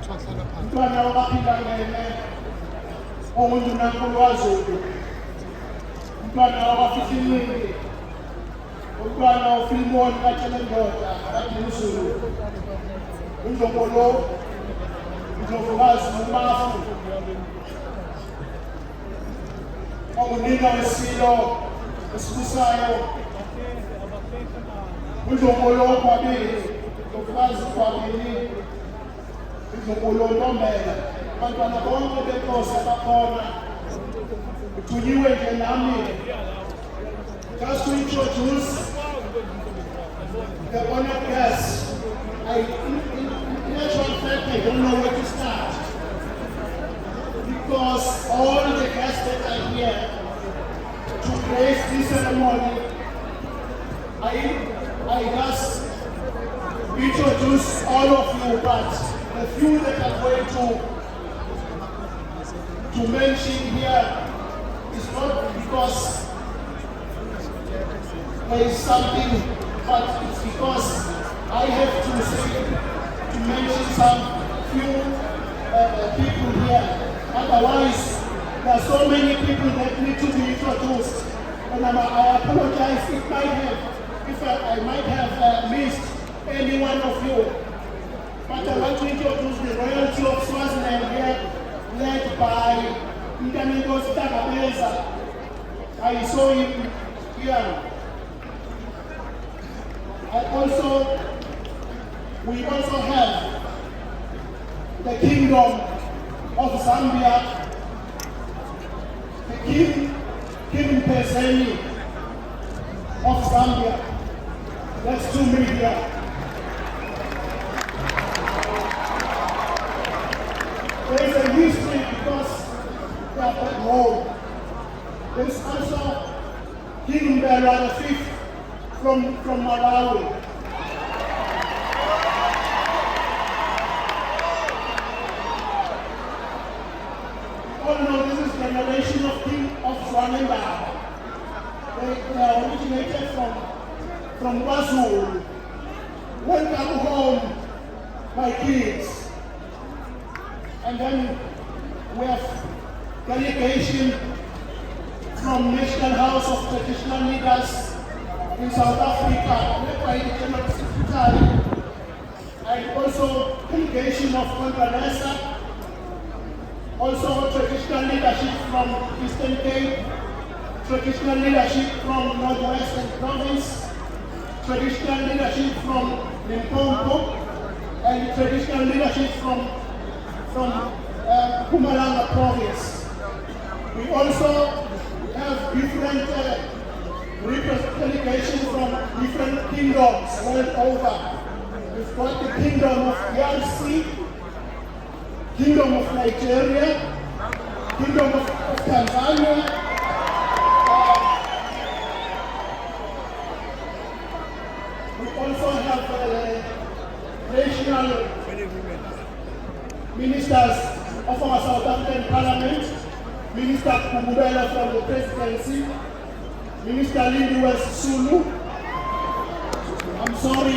Umntwana wakwaphilangene onguNdunankulu waZulu, umntwana wakwaFihlilili, umntwana uFilimoni kaTshelendoda kaDinizulu, uNdlonkolo, uNdlovukazi noMafu, ongunina wesilo esibusayo, uNdlonkolo kwabili, uNdlovukazi kwabili, uNdlonkolo Ntombela, abantwana bonke benkosi abakhona, kuthunywe nje nami. Just to introduce the honored guests, in actual fact, I don't know where to start, because all the guests that are here to grace this ceremony, I just introduce all of you, but the few that I'm going to mention here is not because there is something, but it's because I have to mention some few people here. Otherwise, there are so many people that need to be introduced, and I apologize if I might have missed any one of you. But I want to introduce the royalty of Swaziland here, led by Mtamingos Tagabeza. I saw him here. We also have the Kingdom of Zambia, the King Peseni of Zambia. That's 2 media. There is a history because they are back home. There is also King Mbela the Fifth from Malawi. All know this is generation of King of Swanenda. They are originated from KwaZulu. Welcome home, my kids. And then we have delegation from National House of Traditional Leaders in South Africa, led by the General Secretary, and also delegation of Contact Tru, also traditional leadership from Eastern Cape, traditional leadership from Northwestern Province, traditional leadership from Limpopo, and traditional leadership from Mpumalanga Province. We also have different delegations from different kingdoms world over. We've got the Kingdom of DRC, Kingdom of Nigeria, Kingdom of Tanzania, we also have national ministers of our South African Parliament, Minister Kumubela from the Presidency, Minister Lindiwe Sisulu. I'm sorry.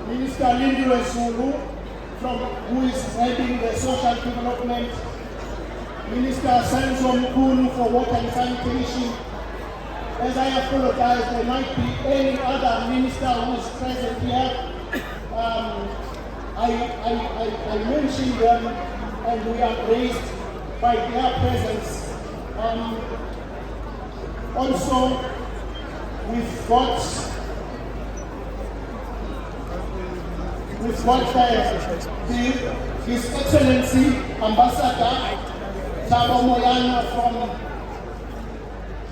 Minister Lindiwe Sisulu, who is heading the social development. Minister Senzo Mukulu for water and sanitation. As I apologize, there might be any other minister who is present here. I mentioned them and we are praised by their presence. Also, we've got His Excellency Ambassador Thabo Moyana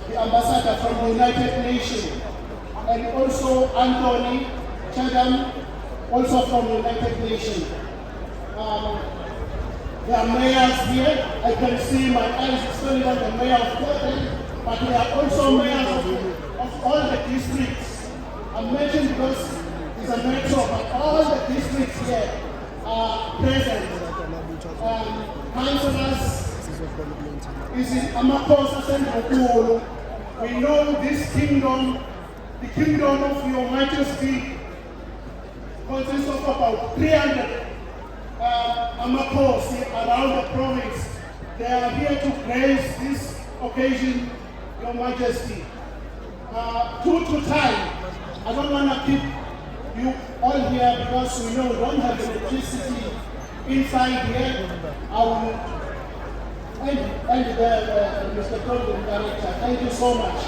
the Ambassador from the United Nations, and also Anthony Chadam, also from the United Nations. There are mayors here. I can see my eyes still on the mayor of Durban, but there are also mayors of all the districts. I mentioned because it's a metro, but all the districts here are present. Councillors, is in Amakosa Central. We know this kingdom, the kingdom of Your Majesty, consists of about 300 amakhosi around the province. They are here to grace this occasion, Your Majesty. Due to time, I don't want to keep you all here because we know we don't have electricity inside here. I will end there, Mr. Program Director. Thank you so much.